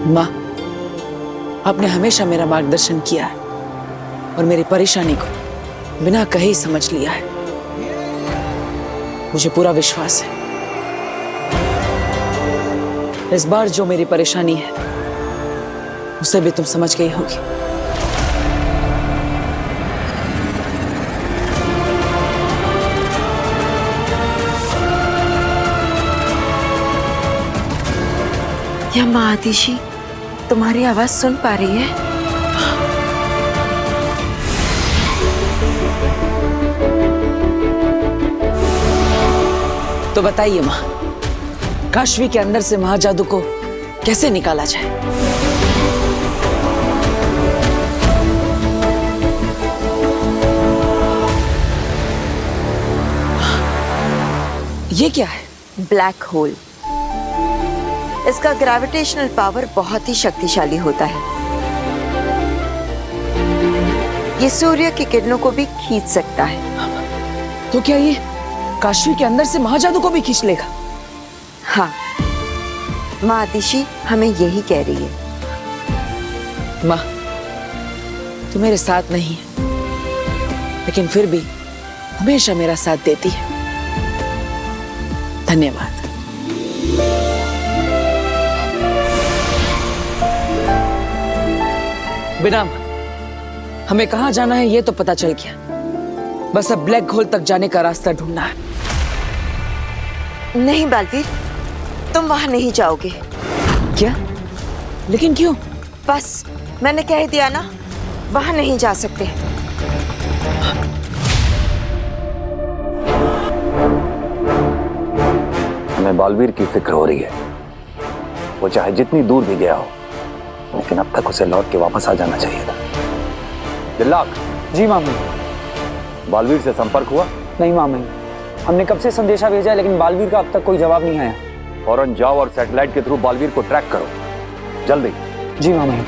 माँ, आपने हमेशा मेरा मार्गदर्शन किया है और मेरी परेशानी को बिना कहे ही समझ लिया है। मुझे पूरा विश्वास है इस बार जो मेरी परेशानी है उसे भी तुम समझ गई होगी। क्या माँ आतिशी तुम्हारी आवाज सुन पा रही है? तो बताइए माँ, काशवी के अंदर से महाजादू को कैसे निकाला जाए? ये क्या है? Black hole. इसका ग्रेविटेशनल पावर बहुत ही शक्तिशाली होता है। ये सूर्य की किरणों को भी खींच सकता है। तो क्या ये काशवी के अंदर से महाजादू को भी खींच लेगा? हाँ, माँ आतिशी हमें यही कह रही है। माँ, तू मेरे साथ नहीं है, लेकिन फिर भी हमेशा मेरा साथ देती है। धन्यवाद। बिना हमें कहाँ जाना है ये तो पता चल गया, बस अब ब्लैक होल तक जाने का रास्ता ढूंढना है। नहीं बालवीर, तुम वहां नहीं जाओगे। क्या? लेकिन क्यों? बस मैंने कह दिया ना, वहां नहीं जा सकते। हमें बालवीर की फिक्र हो रही है। वो चाहे जितनी दूर भी गया हो, लेकिन अब तक उसे लौट के वापस आ जाना चाहिए था। दिल्लाक। जी मामी। बालवीर से संपर्क हुआ? नहीं मामी, हमने कब से संदेशा भेजा है लेकिन बालवीर का अब तक कोई जवाब नहीं आया। फौरन जाओ और सैटेलाइट के थ्रू बालवीर को ट्रैक करो, जल्दी। जी मामी।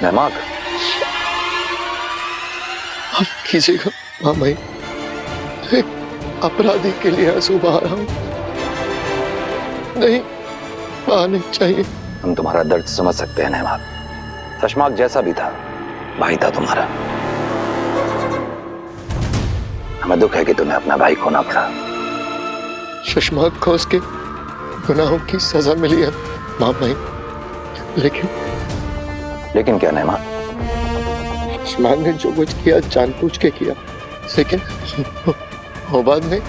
मेहमाक, आप कीजिएगा मामाई, एक अपराधी के लिए आंसू बहा रहा हूं, नहीं बहाने चाहिए। हम तुम्हारा दर्द समझ सकते हैं नेहमाक। शशमाक जैसा भी था, भाई था तुम्हारा। हमें दुख है कि तुम्हें अपना भाई खोना पड़ा। शशमाक को उसके गुनाहों की सजा मिली है मामाई, लेकिन क्या नेहमाक? शशमाक ने जो कुछ किया जानबूझ के किया, लेकिन होबाद ने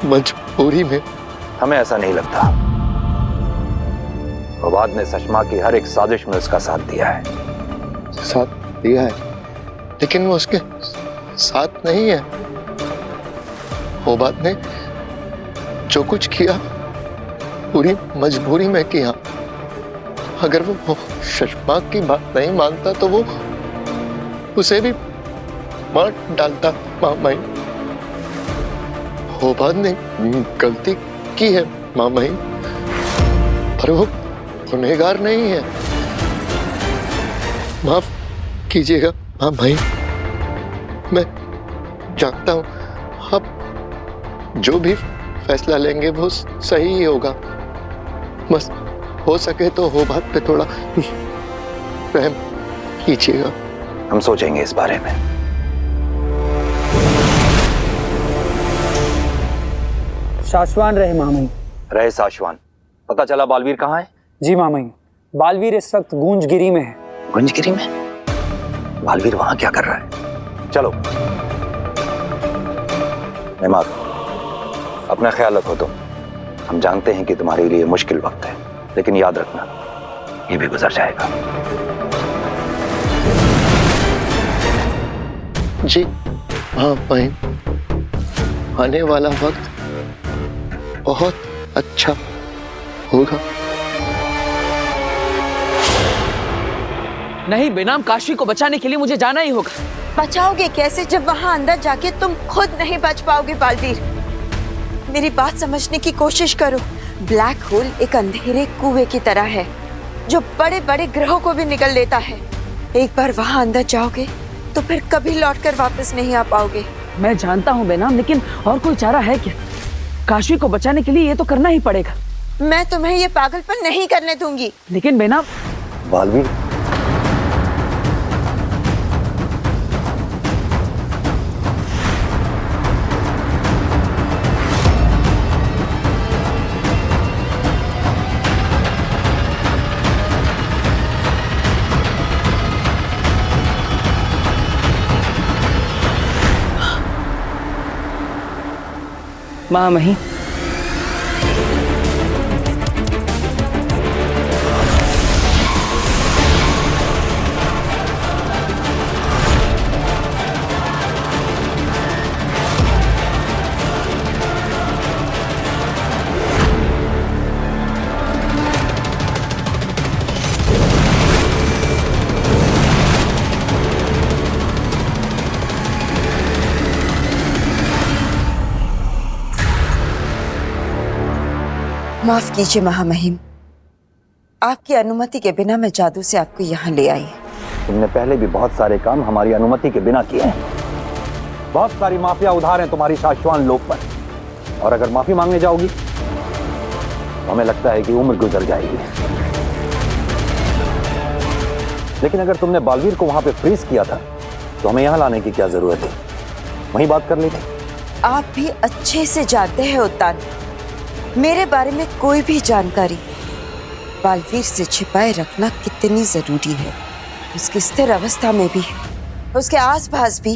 मजबूरी में। हमें ऐसा नहीं लगता। होबाद ने शशमाक की हर एक साजिश में उसका साथ दिया है। साथ दिया है, लेकिन वो उसके साथ नहीं है। होबाद ने जो कुछ किया पूरी मजबूरी में किया। अगर वो शशमाक की बात नहीं मानता तो वो उसे भी मार डालता मामाई। होबाद ने गलती की है मामाई, पर वो गुनहगार नहीं है। माफ कीजिएगा मामाई, मैं जानता हूं आप जो भी फैसला लेंगे वो सही ही होगा। बस हो सके तो होबाद पे थोड़ा रहम कीजिएगा। हम सोचेंगे इस बारे में। शाश्वान रहे मामी। रहे साशवान। पता चला बालवीर कहाँ है? जी मामी, बालवीर इस वक्त गूंजगिरी में है। गुंजगिरी में? बालवीर वहां क्या कर रहा है? चलो। नेहमाक, अपना ख्याल रखो तुम। हम जानते हैं कि तुम्हारे लिए मुश्किल वक्त है, लेकिन याद रखना ये भी गुजर जाएगा। जी हाँ भाई, आने वाला वक्त बहुत अच्छा होगा। नहीं, बेनाम काशवी को बचाने के लिए मुझे जाना ही होगा। बचाओगे कैसे जब वहां अंदर जाके तुम खुद नहीं बच पाओगे बालवीर? मेरी बात समझने की कोशिश करो। ब्लैक होल एक अंधेरे कुएं की तरह है। जो बड़े बड़े ग्रहों को भी निकल लेता है। एक बार वहां अंदर जाओगे तो फिर कभी लौटकर वापस नहीं आ पाओगे। मैं जानता हूँ बेनाम, लेकिन और कोई चारा है क्या? काशी को बचाने के लिए ये तो करना ही पड़ेगा। मैं तुम्हें ये पागलपन नहीं करने दूंगी। लेकिन बेनाम, बालवीर, महामहिम, माफ कीजिए महामहिम, आपकी अनुमति के बिना मैं जादू से आपको यहाँ ले आई। तुमने पहले भी बहुत सारे काम हमारी अनुमति के बिना किए हैं। बहुत सारी माफिया उधार हैं तुम्हारी शाश्वान लोक पर, और अगर माफी मांगने जाओगी तो हमें लगता है कि उम्र गुजर जाएगी। लेकिन अगर तुमने बालवीर को वहां पे फ्रीज किया था तो हमें यहां लाने की क्या जरूरत थी? वहीं बात कर ली थी। आप भी अच्छे से जानते हैं उत्तान, मेरे बारे में कोई भी जानकारी बालवीर से छिपाए रखना कितनी जरूरी है। उसकी स्थिर अवस्था में भी, उसके आसपास भी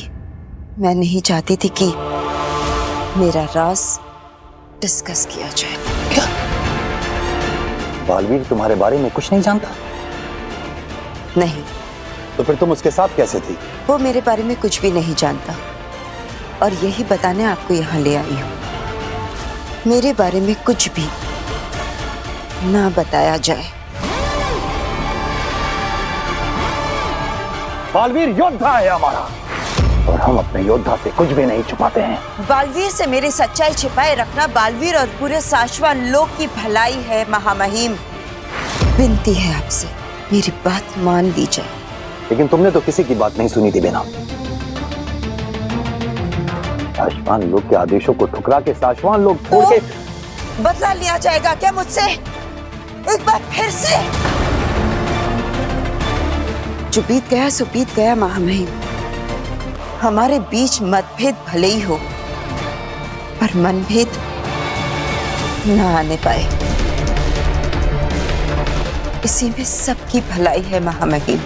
मैं नहीं चाहती थी कि मेरा राज डिस्कस किया जाए। क्या बालवीर तुम्हारे बारे में कुछ नहीं जानता? नहीं। तो फिर तुम उसके साथ कैसे थी? वो मेरे बारे में कुछ भी नहीं जानता, और यही बताने आपको यहाँ ले आई हूँ। मेरे बारे में कुछ भी ना बताया जाए। बालवीर योद्धा है हमारा, और हम अपने योद्धा से कुछ भी नहीं छुपाते हैं। बालवीर से मेरी सच्चाई छिपाए रखना बालवीर और पूरे शाश्वान लोक की भलाई है महामहिम। विनती है आपसे, मेरी बात मान लीजिए। लेकिन तुमने तो किसी की बात नहीं सुनी थी बेनाम। शाश्वान लोग के आदेशों को ठुकरा के शाश्वान लोग छोड़ के बदला लिया जाएगा क्या मुझसे? एक बार फिर से? जो बीत गया सो बीत गया महामहिम। हमारे बीच मतभेद भले ही हो, पर मनभेद ना आने पाए, इसी में सबकी भलाई है महामहिम।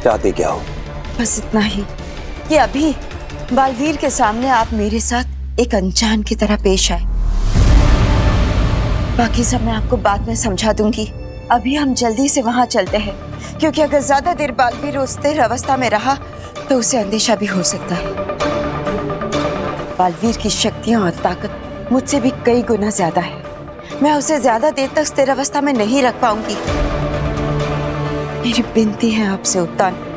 चाहते क्या हो? बस इतना ही कि अभी बालवीर के सामने आप मेरे साथ एक अनजान की तरह पेश आए। बाकी सब मैं आपको बाद में समझा दूंगी। अभी हम जल्दी से वहां चलते हैं, क्योंकि अगर ज्यादा देर बालवीर उस स्थिर अवस्था में रहा तो उसे अंदेशा भी हो सकता है। बालवीर की शक्तियां और ताकत मुझसे भी कई गुना ज्यादा है। मैं उसे ज्यादा देर तक स्थिर अवस्था में नहीं रख पाऊंगी। मेरी विनती है आपसे उत्तान,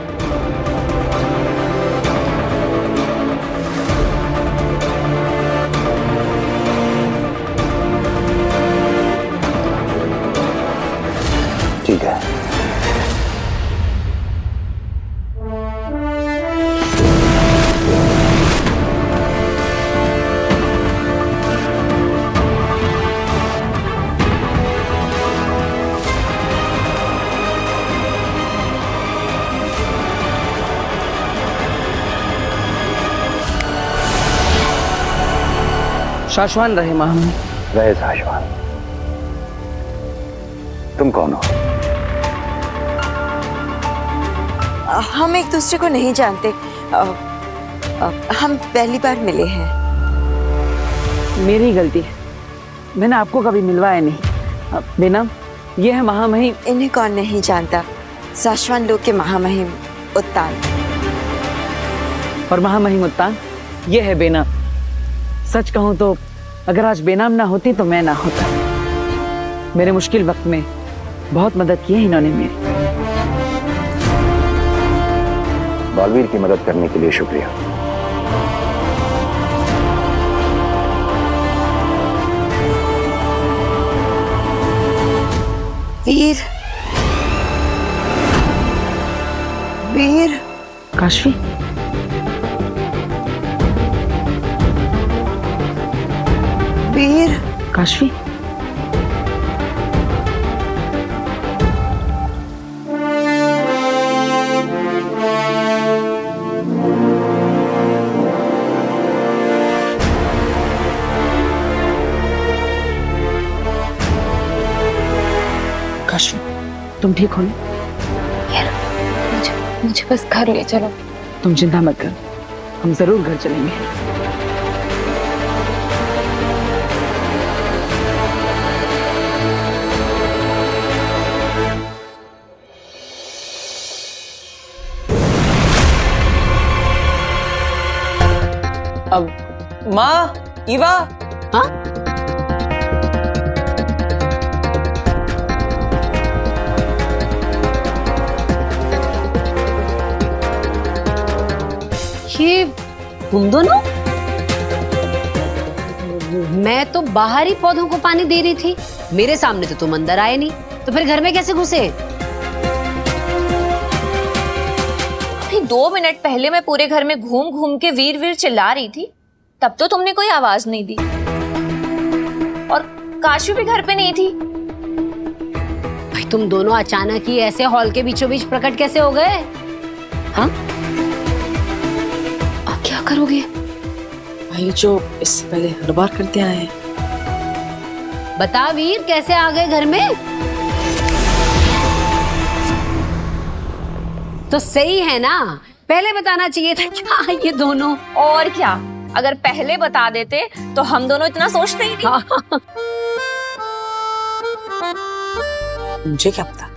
ठीक है। शाश्वान रहे महामहिम। रहे शाश्वान। तुम कौन हो? हम एक दूसरे को नहीं जानते। हम पहली बार मिले हैं। मेरी गलती है, मैंने आपको कभी मिलवाया नहीं। बेनाम, ये है महामहिम। इन्हें कौन नहीं जानता? शाश्वान लोक के महामहिम उत्तान। और महामहिम उत्तान, ये है बेनाम। सच कहूं तो अगर आज बेनाम ना होती तो मैं ना होता। मेरे मुश्किल वक्त में बहुत मदद की है इन्होंने मेरी। बालवीर की मदद करने के लिए शुक्रिया। वीर, वीर, काशवी, वीर, काशवी, काशवी, तुम ठीक हो ना? मुझे बस घर ले चलो। तुम चिंता मत कर, हम जरूर घर चलेंगे। अब माँ, ईवा। हाँ? ये तुम दोनों? मैं तो बाहर ही पौधों को पानी दे रही थी, मेरे सामने तो तुम अंदर आए नहीं, तो फिर घर में कैसे घुसे? अभी 2 मिनट पहले मैं पूरे घर में घूम घूम के वीर वीर चिल्ला रही थी, तब तो तुमने कोई आवाज नहीं दी। और काशवी भी घर पे नहीं थी। भाई तुम दोनों अचानक ही ऐसे हॉल के बीचों बीच प्रकट कैसे हो गए? हाँ? अब क्या करोगे? भाई जो इससे पहले हर बार करते आए हैं। बता वीर, कैसे आ गए घर में? तो सही है ना, पहले बताना चाहिए था। क्या ये दोनों? और क्या, अगर पहले बता देते तो हम दोनों इतना सोचते ही नहीं। मुझे क्या पता,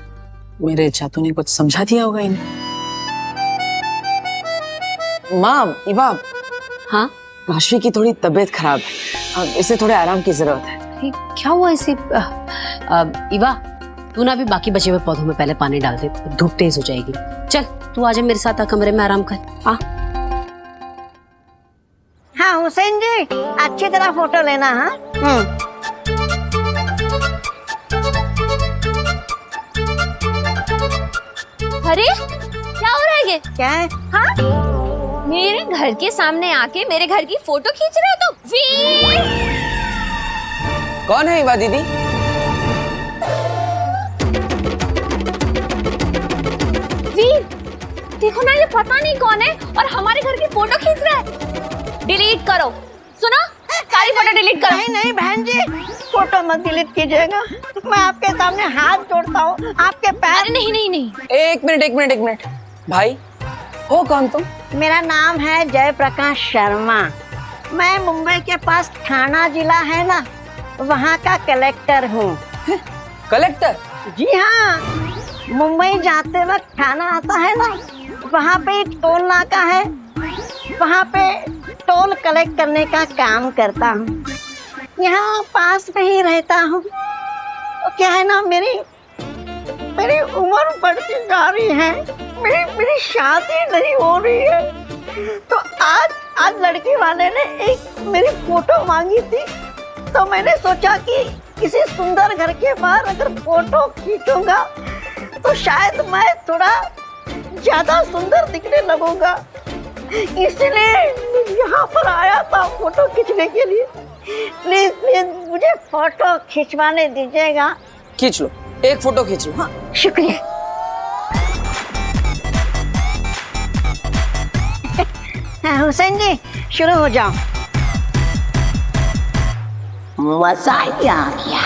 मेरे चातू ने कुछ समझा दिया होगा इन्हें। माँ, ईवा, हाँ? काशवी की थोड़ी तबीयत खराब है, अब इसे थोड़े आराम की जरूरत है। ये क्या हुआ इसे? ईवा, तू ना भी बाकी बचे हुए पौधों में पहले पानी डाल दे, धूप तेज हो जाएगी। चल तू आजा मेरे साथ, आ कमरे में आराम कर। आ। हाँ हुसैन जी, अच्छी तरह फोटो लेना। हाँ अरे क्या हो रहा है ये? क्या है? हाँ? मेरे घर के सामने आके मेरे घर की फोटो खींच रहे हो तुम? वीर! कौन है ईवा दीदी? वीर, देखो ना, ये पता नहीं कौन है और हमारे घर की फोटो खींच रहा है। डिलीट करो, सुनो, सारी फोटो डिलीट करो। नहीं नहीं बहन जी, फोटो मत डिलीट कीजिएगा, मैं आपके सामने हाथ जोड़ता हूँ, आपके पैर। अरे नहीं नहीं नहीं, एक मिनट भाई, हो कौन तुम? मेरा नाम है जयप्रकाश शर्मा। मैं मुंबई के पास ठाणा जिला है ना, वहाँ का कलेक्टर हूँ। कलेक्टर? जी हाँ, मुंबई जाते वक्त ठाणा आता है ना, वहाँ पे एक टोल नाका है, वहाँ पे टोल कलेक्ट करने का काम करता हूँ। यहाँ पास में ही रहता हूँ। तो क्या है ना, मेरी उम्र बढ़ती जा रही है, मेरी शादी नहीं हो रही है। तो आज लड़की वाले ने एक मेरी फोटो मांगी थी, तो मैंने सोचा कि किसी सुंदर घर के बाहर अगर फोटो खींचूंगा तो शायद मैं थोड़ा ज्यादा सुंदर दिखने लगूंगा, इसलिए यहाँ पर आया था फोटो खींचने के लिए। प्लीज प्लीज मुझे फोटो खिंचवाने दीजिएगा। खींच लो, एक फोटो खींच लो। हाँ, शुक्रिया। हाँ, हुसैन जी शुरू हो जाओ। मजा ही आ गया।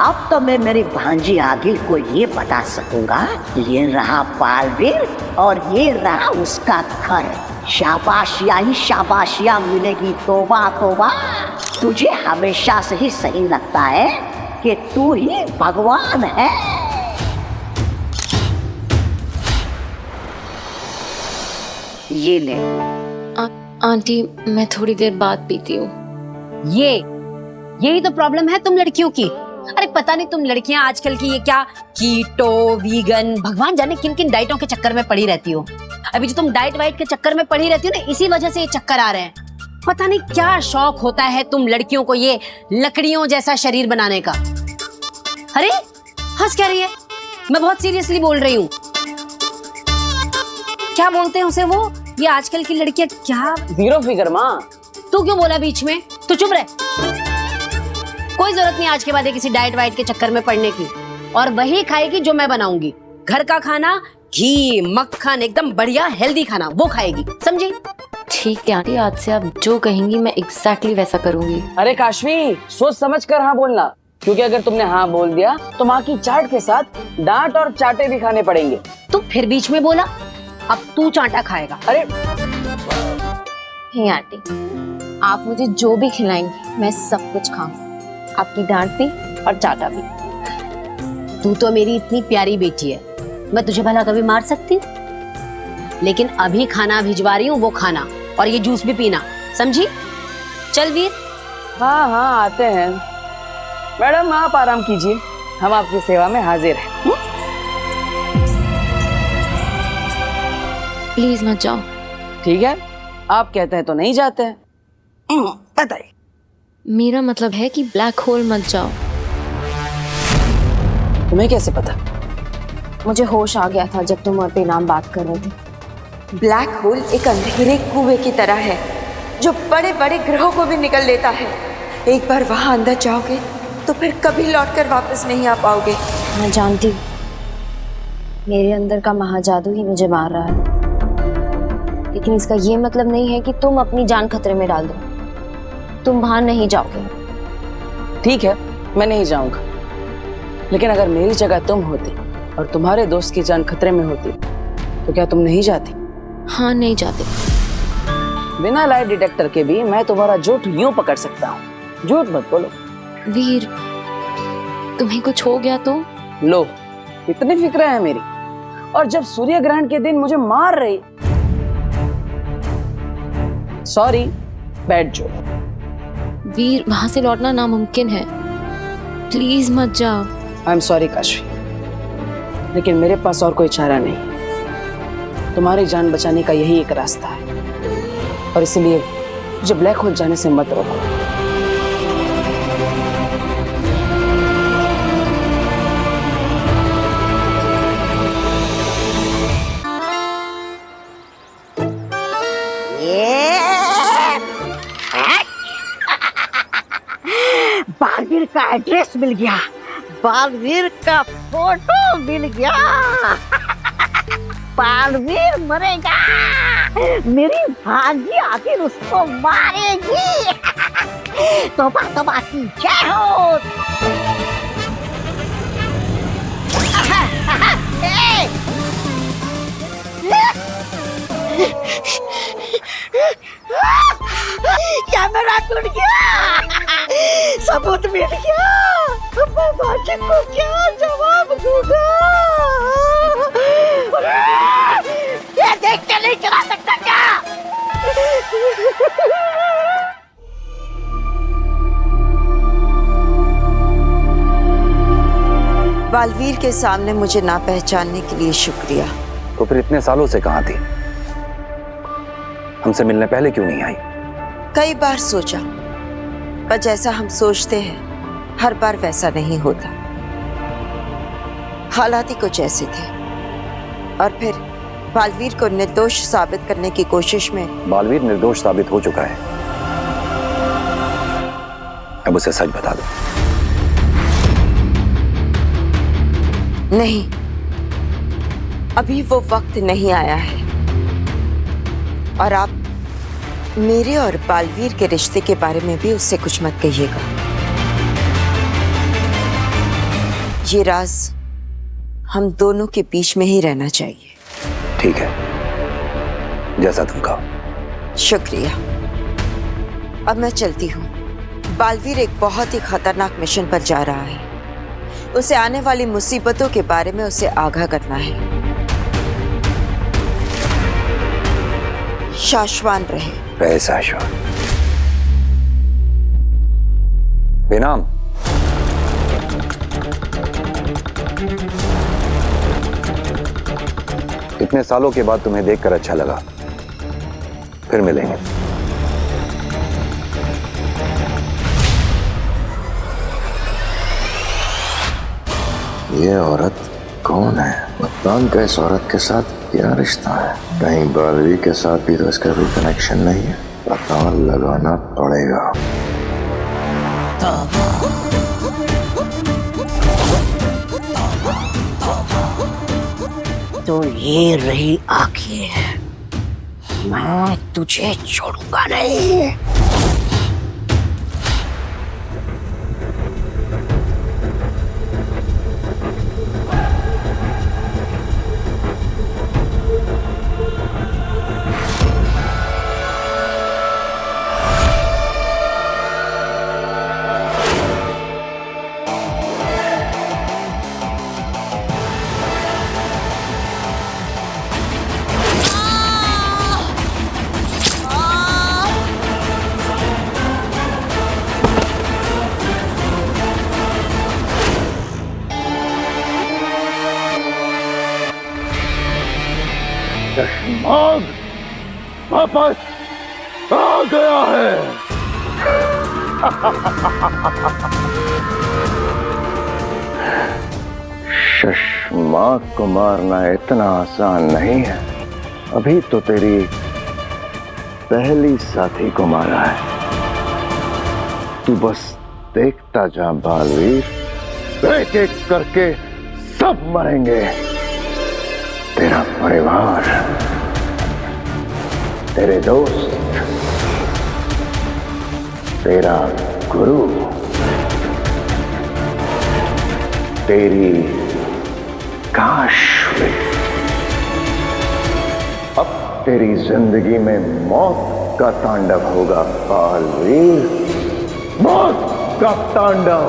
अब तो मैं मेरी भांजी आगिल को ये बता सकूंगा, ये रहा बालवीर और ये रहा उसका घर। शाबाशिया ही शाबाशिया मिलेगी। तोबा तोबा, तुझे हमेशा से ही सही लगता है कि तू ही भगवान है। ये ले। आंटी, मैं थोड़ी देर बाद पीती हूँ। यही तो प्रॉब्लम है तुम लड़कियों की। अरे पता नहीं तुम लड़कियां आजकल की ये क्या कीटो, वीगन, भगवान जाने किन किन डाइटों के चक्कर में पड़ी रहती हो। अभी जो तुम डाइट वाइट के चक्कर में पड़ी रहती हो ना, इसी वजह से ये चक्कर आ रहे हैं। पता नहीं क्या शौक होता है तुम लड़कियों को ये लकड़ियों जैसा शरीर बनाने का। अरे हंस क्या रही है? मैं बहुत सीरियसली बोल रही हूँ। क्या बोलते हैं उसे वो, ये आजकल की लड़कियां क्या? जीरो फिगर माँ। तू क्यों बोला बीच में? तू चुप रह। कोई जरूरत नहीं आज के बाद किसी डाइट वाइट के चक्कर में पड़ने की, और वही खाएगी जो मैं बनाऊंगी। घर का खाना, घी मक्खन, एकदम बढ़िया हेल्दी खाना, वो खाएगी, समझी? ठीक है आंटी, आज से आप जो कहेंगी मैं एग्जैक्टली वैसा करूंगी। अरे काशवी, सोच समझ कर हाँ बोलना, क्योंकि अगर तुमने हाँ बोल दिया तो माँ की चाट के साथ डांट और चाटे भी खाने पड़ेंगे। तू फिर बीच में बोला, अब तू चाटा खाएगा। अरे हे आंटी, आप मुझे जो भी खिलाएंगी मैं सब कुछ खाऊंगी, आपकी डांट भी और चाटा भी। तू तो मेरी इतनी प्यारी बेटी है, मैं तुझे भला कभी मार सकती? लेकिन अभी खाना भिजवा रही हूँ, वो खाना और ये जूस भी पीना, समझी? चल वीर। हाँ हाँ आते हैं मैडम, आप आराम कीजिए, हम आपकी सेवा में हाजिर हैं। प्लीज मत जाओ। ठीक है, आप कहते हैं तो नहीं जाते हैं। बताइए। मेरा मतलब है कि ब्लैक होल मत जाओ। तुम्हें कैसे पता? मुझे होश आ गया था जब तुम और बेनाम बात कर रहे थे। ब्लैक होल एक अंधेरे कुएं की तरह है जो बड़े बड़े ग्रहों को भी निकल लेता है। एक बार वहां अंदर जाओगे तो फिर कभी लौटकर वापस नहीं आ पाओगे। मैं जानती हूँ, मेरे अंदर का महाजादू ही मुझे मार रहा है, लेकिन इसका ये मतलब नहीं है कि तुम अपनी जान खतरे में डाल दो। तुम बाहर नहीं जाओगे। ठीक है, मैं नहीं जाऊंगा, लेकिन अगर मेरी जगह तुम होती और तुम्हारे दोस्त की जान खतरे में होती तो क्या तुम नहीं जाती? हाँ, नहीं जाते। बिना लाई डिटेक्टर के भी मैं तुम्हारा झूठ यूं पकड़ सकता हूँ। झूठ मत बोलो। वीर, तुम्हें कुछ हो गया तो? लो, इतनी फिक्र है मेरी, और जब सूर्य ग्रहण के दिन मुझे मार रही। Sorry, bad joke. वीर, वहां से लौटना नामुमकिन है, प्लीज मत जाओ। आई एम सॉरी काशवी, लेकिन मेरे पास और कोई चारा नहीं। तुम्हारी जान बचाने का यही एक रास्ता है, और इसलिए मुझे ब्लैक होल जाने से मत रोको। बालवीर का एड्रेस मिल गया, बालवीर का फोटो मिल गया। बालवीर मरेगा, मेरी भांजी आखिर उसको मारेगी। तोबा तोबा की जय हो। कैमरा टूट गया, सबूत मिल गया। मैं भांजी को क्या जवाब दूंगा? ये देख के नहीं चला सकता क्या? बालवीर के सामने मुझे ना पहचानने के लिए शुक्रिया। तो फिर इतने सालों से कहां थी? हमसे मिलने पहले क्यों नहीं आई? कई बार सोचा, पर जैसा हम सोचते हैं हर बार वैसा नहीं होता। हालात ही कुछ ऐसे थे, और फिर बालवीर को निर्दोष साबित करने की कोशिश में। बालवीर निर्दोष साबित हो चुका है, अब उसे सच बता दो। नहीं, अभी वो वक्त नहीं आया है, और आप मेरे और बालवीर के रिश्ते के बारे में भी उससे कुछ मत कहिएगा। ये राज हम दोनों के बीच में ही रहना चाहिए। ठीक है, जैसा तुम कहो। शुक्रिया। अब मैं चलती हूँ। बालवीर एक बहुत ही खतरनाक मिशन पर जा रहा है। उसे आने वाली मुसीबतों के बारे में उसे आगाह करना है। शाश्वान रहे शाश्वान। बेनाम, इतने सालों के बाद तुम्हें देखकर अच्छा लगा। फिर मिलेंगे। ये औरत कौन सुल्तान का इस औरत के साथ क्या रिश्ता है? कहीं बालवी के साथ भी तो इसका कोई कनेक्शन नहीं है। पता लगाना पड़ेगा। तो ये रही आखिर, मैं तुझे छोड़ूंगा नहीं। चश्माग वापस आ गया है। शशमाग को मारना इतना आसान नहीं है। अभी तो तेरी पहली साथी को मारा है। तू बस देखता जा बालवीर, एक एक करके सब मरेंगे। तेरा परिवार, तेरे दोस्त, तेरा गुरु, तेरी काशवी। अब तेरी जिंदगी में मौत का तांडव होगा बालवीर, मौत का तांडव।